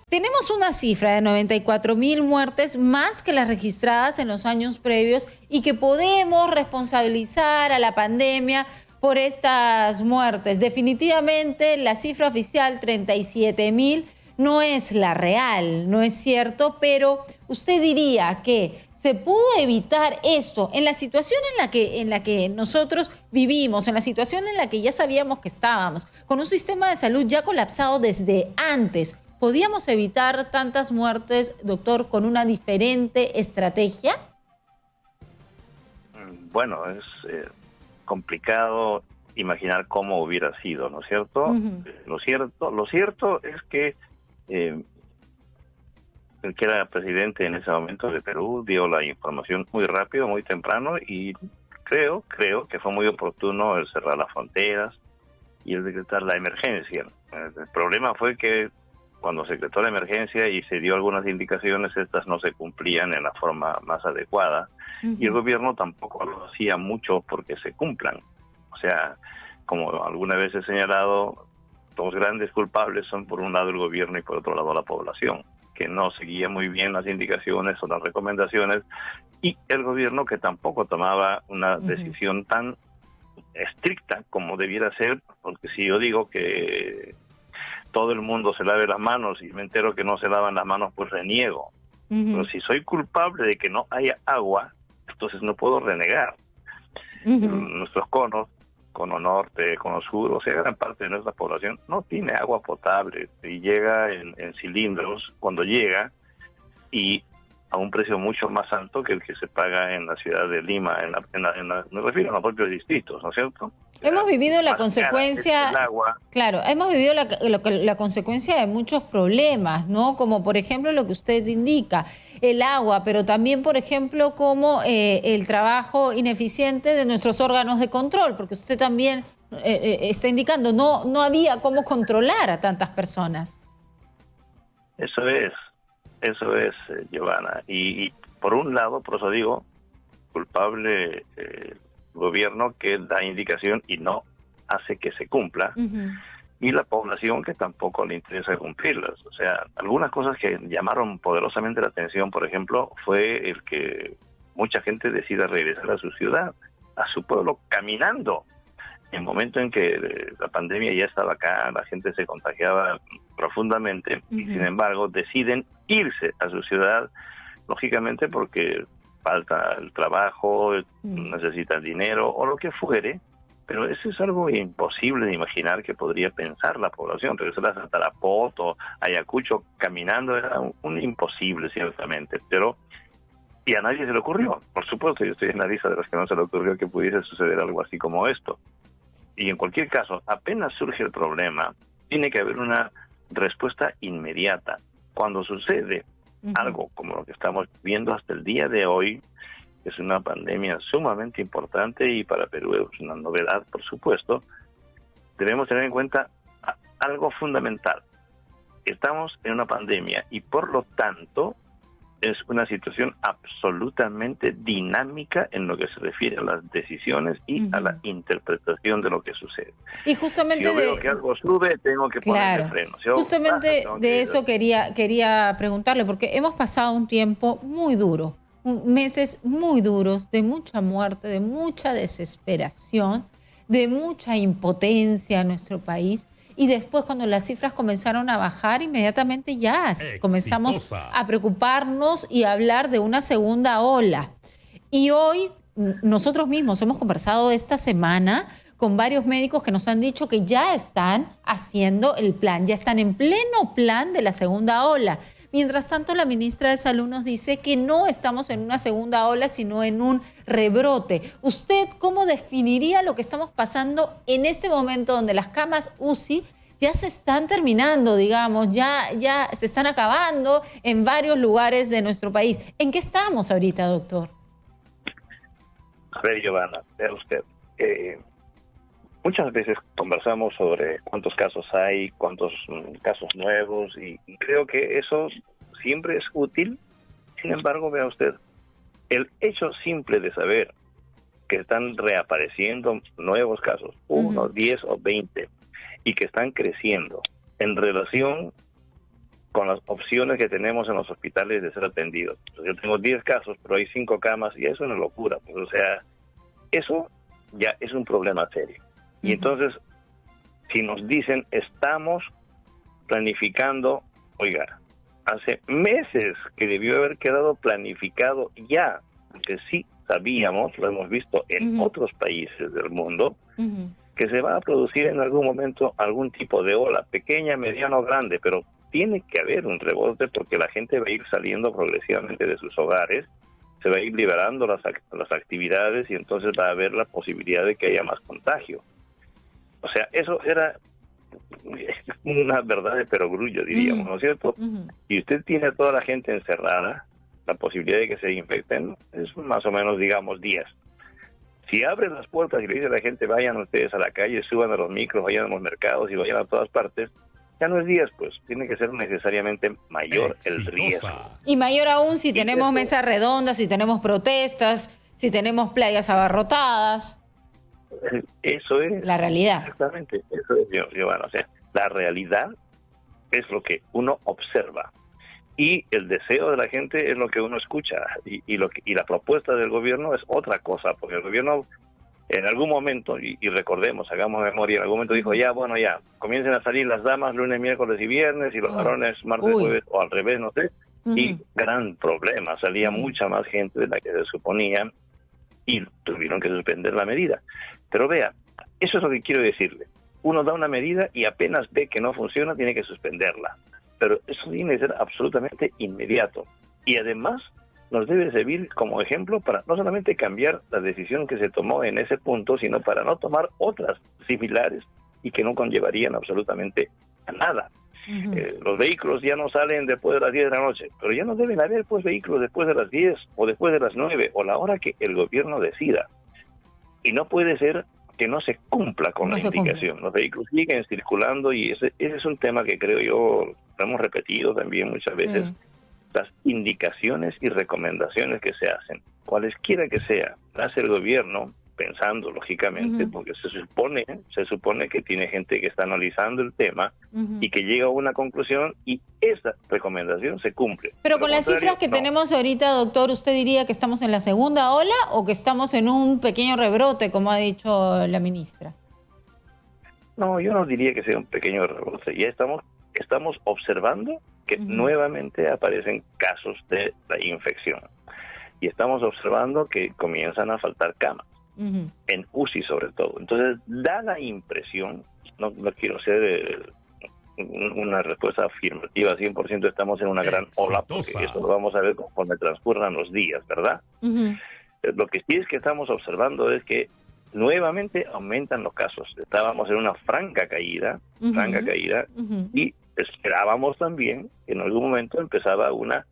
Tenemos una cifra de 94.000 muertes más que las registradas en los años previos y que podemos responsabilizar a la pandemia por estas muertes. Definitivamente la cifra oficial 37.000 no es la real, no es cierto, pero usted diría que se pudo evitar esto en la situación en la que nosotros vivimos, en la situación en la que ya sabíamos que estábamos, con un sistema de salud ya colapsado desde antes. ¿Podíamos evitar tantas muertes, doctor, con una diferente estrategia? Bueno, es complicado imaginar cómo hubiera sido, ¿no es cierto? Lo cierto es que el que era presidente en ese momento de Perú dio la información muy rápido, muy temprano, y creo que fue muy oportuno el cerrar las fronteras y el decretar la emergencia. El problema fue que cuando se decretó la emergencia y se dio algunas indicaciones, estas no se cumplían en la forma más adecuada, y el gobierno tampoco lo hacía mucho porque se cumplan. O sea, como alguna vez he señalado, los grandes culpables son por un lado el gobierno y por otro lado la población, que no seguía muy bien las indicaciones o las recomendaciones, y el gobierno que tampoco tomaba una decisión tan estricta como debiera ser, porque si yo digo que todo el mundo se lave las manos y me entero que no se lavan las manos, pues reniego. Pero si soy culpable de que no haya agua, entonces no puedo renegar. Nuestros conos, cono norte, cono sur, o sea, gran parte de nuestra población no tiene agua potable y llega en cilindros cuando llega, y a un precio mucho más alto que el que se paga en la ciudad de Lima, me refiero a los propios distritos, ¿no es cierto? Hemos vivido la consecuencia, claro, hemos vivido la consecuencia de muchos problemas, ¿no? Como por ejemplo lo que usted indica, el agua, pero también por ejemplo como el trabajo ineficiente de nuestros órganos de control, porque usted también está indicando, no había cómo controlar a tantas personas. Eso es, Giovanna. Y por un lado, por eso digo, culpable gobierno que da indicación y no hace que se cumpla, y la población que tampoco le interesa cumplirlas. O sea, algunas cosas que llamaron poderosamente la atención, por ejemplo, fue el que mucha gente decida regresar a su ciudad, a su pueblo, caminando. En el momento en que la pandemia ya estaba acá, la gente se contagiaba profundamente, y sin embargo deciden irse a su ciudad, lógicamente porque falta el trabajo, necesitan dinero o lo que fuere, pero eso es algo imposible de imaginar que podría pensar la población. Regresar a Tarapoto, Ayacucho, caminando era un imposible, ciertamente, pero y a nadie se le ocurrió. Por supuesto, yo estoy en la lista de los que no se le ocurrió que pudiese suceder algo así como esto. Y en cualquier caso, apenas surge el problema, tiene que haber una respuesta inmediata. Cuando sucede algo como lo que estamos viendo hasta el día de hoy, es una pandemia sumamente importante y para Perú es una novedad, por supuesto, debemos tener en cuenta algo fundamental. Estamos en una pandemia y por lo tanto es una situación absolutamente dinámica en lo que se refiere a las decisiones y a la interpretación de lo que sucede. Y justamente si yo veo que algo sube, tengo que ponerle freno. Si justamente de eso quería preguntarle, porque hemos pasado un tiempo muy duro, meses muy duros, de mucha muerte, de mucha desesperación, de mucha impotencia en nuestro país. Y después, cuando las cifras comenzaron a bajar, inmediatamente ya comenzamos a preocuparnos y a hablar de una segunda ola. Y hoy nosotros mismos hemos conversado esta semana con varios médicos que nos han dicho que ya están haciendo el plan, ya están en pleno plan de la segunda ola. Mientras tanto, la ministra de Salud nos dice que no estamos en una segunda ola, sino en un rebrote. ¿Usted cómo definiría lo que estamos pasando en este momento donde las camas UCI ya se están terminando, digamos, ya se están acabando en varios lugares de nuestro país? ¿En qué estamos ahorita, doctor? A ver, Giovanna, vea usted, muchas veces conversamos sobre cuántos casos hay, cuántos casos nuevos, y creo que eso siempre es útil. Sin embargo, vea usted, el hecho simple de saber que están reapareciendo nuevos casos, 1, 10 o 20, y que están creciendo en relación con las opciones que tenemos en los hospitales de ser atendidos. Yo tengo 10 casos, pero hay 5 camas y eso es una locura. Pues, o sea, eso ya es un problema serio. Y entonces, si nos dicen, estamos planificando, oiga, hace meses que debió haber quedado planificado ya, porque sí sabíamos, lo hemos visto en otros países del mundo, que se va a producir en algún momento algún tipo de ola, pequeña, mediana o grande, pero tiene que haber un rebote porque la gente va a ir saliendo progresivamente de sus hogares, se va a ir liberando las actividades y entonces va a haber la posibilidad de que haya más contagio. O sea, eso era una verdad de perogrullo, diríamos, ¿no es cierto? Y usted tiene a toda la gente encerrada, la posibilidad de que se infecten es más o menos, digamos, 10. Si abren las puertas y le dice a la gente, vayan ustedes a la calle, suban a los micros, vayan a los mercados y vayan a todas partes, ya no es 10, pues tiene que ser necesariamente mayor el riesgo. Y mayor aún si tenemos mesas redondas, si tenemos protestas, si tenemos playas abarrotadas. Eso es la realidad. Exactamente, eso es, Giovanna. O sea, la realidad es lo que uno observa y el deseo de la gente es lo que uno escucha y la propuesta del gobierno es otra cosa, porque el gobierno en algún momento, y recordemos, hagamos memoria, en algún momento dijo, ya, bueno, ya, comiencen a salir las damas lunes, miércoles y viernes y los varones martes, jueves o al revés, no sé, y gran problema, salía mucha más gente de la que se suponía y tuvieron que suspender la medida. Pero vea, eso es lo que quiero decirle. Uno da una medida y apenas ve que no funciona, tiene que suspenderla. Pero eso tiene que ser absolutamente inmediato. Y además nos debe servir como ejemplo para no solamente cambiar la decisión que se tomó en ese punto, sino para no tomar otras similares y que no conllevarían absolutamente a nada. Los vehículos ya no salen después de las 10 de la noche, pero ya no deben haber pues vehículos después de las 10 o después de las 9 o la hora que el gobierno decida. Y no puede ser que no se cumpla con la indicación. Los vehículos siguen circulando y ese es un tema que creo yo, lo hemos repetido también muchas veces, las indicaciones y recomendaciones que se hacen, cualesquiera que sea, hace el gobierno pensando lógicamente, porque se supone que tiene gente que está analizando el tema y que llega a una conclusión y esa recomendación se cumple. Pero con las cifras que tenemos ahorita, doctor, ¿usted diría que estamos en la segunda ola o que estamos en un pequeño rebrote, como ha dicho la ministra? No, yo no diría que sea un pequeño rebrote. Ya estamos observando que nuevamente aparecen casos de la infección. Y estamos observando que comienzan a faltar camas. En UCI sobre todo. Entonces da la impresión, no quiero hacer una respuesta afirmativa 100%, estamos en una gran ola, porque eso lo vamos a ver conforme transcurran los días, ¿verdad? Lo que sí es que estamos observando es que nuevamente aumentan los casos. Estábamos en una franca caída, y esperábamos también que en algún momento empezaba una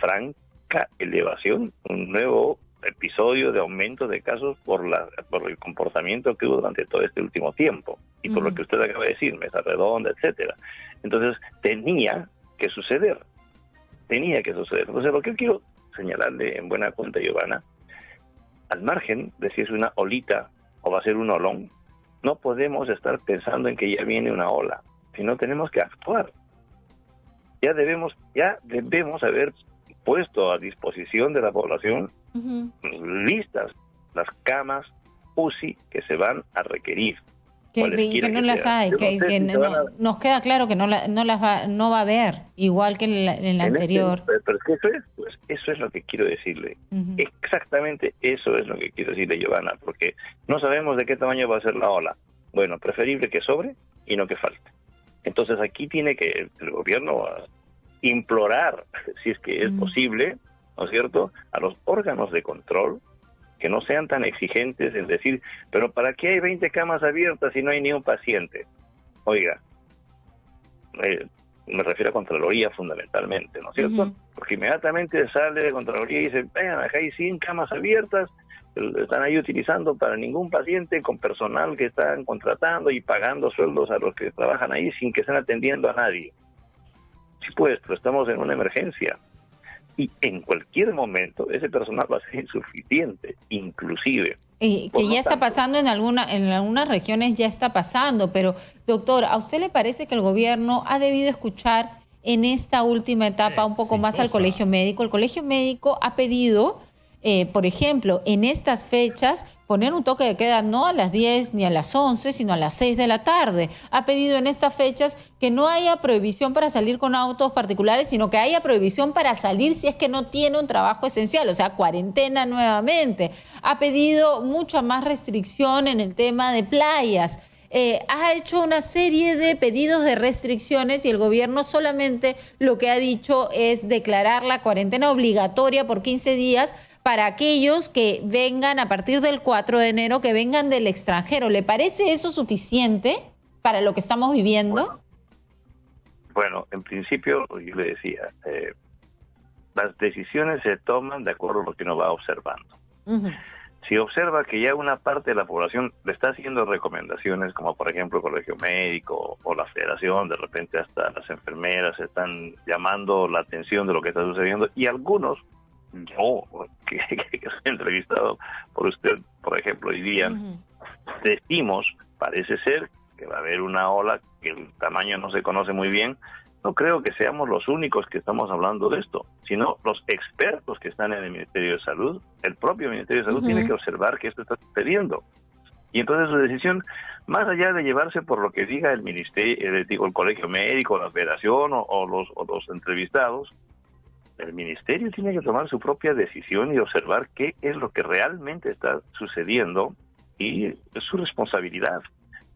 franca elevación, un nuevo episodio de aumento de casos por el comportamiento que hubo durante todo este último tiempo y por lo que usted acaba de decir, mesa redonda, etcétera. Entonces tenía que suceder. Entonces lo que quiero señalarle en buena cuenta, Giovanna, al margen de si es una olita o va a ser un olón, no podemos estar pensando en que ya viene una ola, sino tenemos que actuar. Ya debemos haber puesto a disposición de la población listas las camas UCI que se van a requerir. Que no las hay, nos queda claro que no va a haber, igual que en la anterior. Pero es que eso es lo que quiero decirle. Exactamente eso es lo que quiero decirle, Giovanna, porque no sabemos de qué tamaño va a ser la ola. Bueno, preferible que sobre y no que falte. Entonces aquí tiene que el gobierno implorar, si es que es posible, ¿no es cierto?, a los órganos de control que no sean tan exigentes en decir, pero ¿para qué hay 20 camas abiertas si no hay ni un paciente? Oiga, me refiero a Contraloría fundamentalmente, ¿no es cierto? Porque inmediatamente sale de Contraloría y dice, vean, acá hay 100 camas abiertas, están ahí utilizando para ningún paciente con personal que están contratando y pagando sueldos a los que trabajan ahí sin que estén atendiendo a nadie. Sí, pues, pero estamos en una emergencia. Y en cualquier momento ese personal va a ser insuficiente, inclusive. Que ya está pasando en algunas regiones, ya está pasando. Pero, doctor, ¿a usted le parece que el gobierno ha debido escuchar en esta última etapa un poco más al Colegio Médico. El Colegio Médico ha pedido, por ejemplo, en estas fechas, poner un toque de queda no a las 10 ni a las 11, sino a las 6 de la tarde. Ha pedido en estas fechas que no haya prohibición para salir con autos particulares, sino que haya prohibición para salir si es que no tiene un trabajo esencial, o sea, cuarentena nuevamente. Ha pedido mucha más restricción en el tema de playas. Ha hecho una serie de pedidos de restricciones y el gobierno solamente lo que ha dicho es declarar la cuarentena obligatoria por 15 días para aquellos que vengan a partir del 4 de enero, que vengan del extranjero. ¿Le parece eso suficiente para lo que estamos viviendo? Bueno, en principio, yo le decía, las decisiones se toman de acuerdo a lo que uno va observando. Si observa que ya una parte de la población le está haciendo recomendaciones, como por ejemplo el Colegio Médico o la Federación, de repente hasta las enfermeras están llamando la atención de lo que está sucediendo, y algunos, yo, que soy entrevistado por usted, por ejemplo, hoy día, decimos, parece ser que va a haber una ola que el tamaño no se conoce muy bien. No creo que seamos los únicos que estamos hablando de esto, sino los expertos que están en el Ministerio de Salud. El propio Ministerio de Salud tiene que observar que esto está sucediendo. Y entonces su decisión, más allá de llevarse por lo que diga el Ministerio, el Colegio Médico, la Federación o los entrevistados, el Ministerio tiene que tomar su propia decisión y observar qué es lo que realmente está sucediendo, y es su responsabilidad.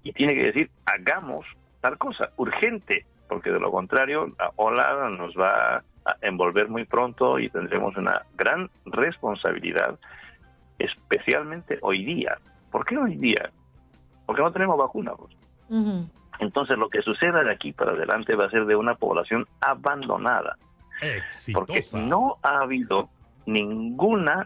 Y tiene que decir, hagamos tal cosa, urgente, porque de lo contrario la ola nos va a envolver muy pronto y tendremos una gran responsabilidad, especialmente hoy día. ¿Por qué hoy día? Porque no tenemos vacuna, pues. Entonces lo que suceda de aquí para adelante va a ser de una población abandonada. Exitosa. Porque no ha habido ninguna,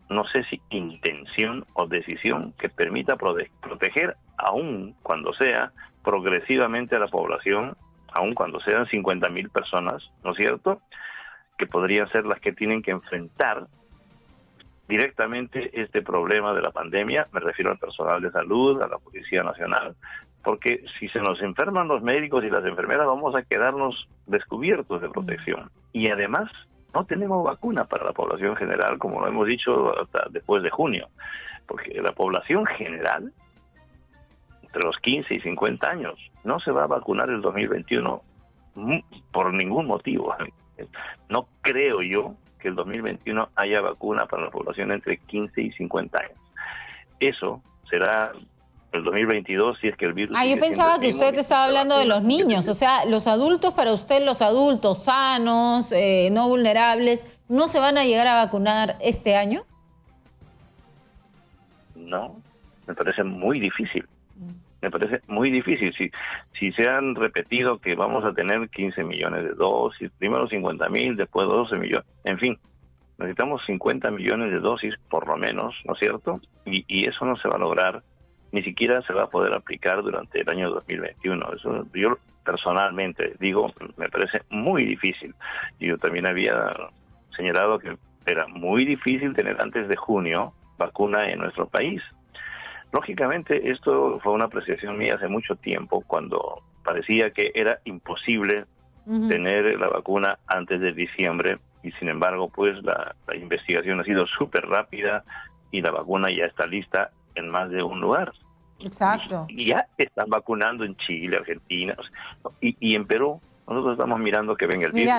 no sé si intención o decisión que permita proteger, aún cuando sea progresivamente a la población, aun cuando sean 50,000 personas, ¿no es cierto?, que podrían ser las que tienen que enfrentar directamente este problema de la pandemia. Me refiero al personal de salud, a la Policía Nacional, porque si se nos enferman los médicos y las enfermeras, vamos a quedarnos descubiertos de protección. Y además, no tenemos vacuna para la población general, como lo hemos dicho hasta después de junio, porque la población general, entre los 15 y 50 años, no se va a vacunar el 2021 por ningún motivo. No creo yo que el 2021 haya vacuna para la población entre 15 y 50 años. Eso será el 2022 si es que el virus... yo pensaba que usted estaba hablando de los niños, o sea, los adultos, para usted los adultos sanos, no vulnerables, ¿no se van a llegar a vacunar este año? No, me parece muy difícil. Me parece muy difícil. Si se han repetido que vamos a tener 15 millones de dosis, primero 50,000, después 12 millones, en fin, necesitamos 50 millones de dosis por lo menos, ¿no es cierto? Y eso no se va a lograr, ni siquiera se va a poder aplicar durante el año 2021. Eso yo personalmente digo, me parece muy difícil. Yo también había señalado que era muy difícil tener antes de junio vacuna en nuestro país. Lógicamente, esto fue una apreciación mía hace mucho tiempo, cuando parecía que era imposible tener la vacuna antes de diciembre, y sin embargo, pues la investigación ha sido súper rápida y la vacuna ya está lista en más de un lugar. Exacto. Y ya están vacunando en Chile, Argentina, y en Perú. Nosotros estamos mirando que venga el virus.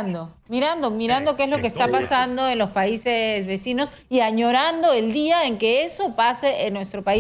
Mirando qué es lo que está pasando en los países vecinos y añorando el día en que eso pase en nuestro país.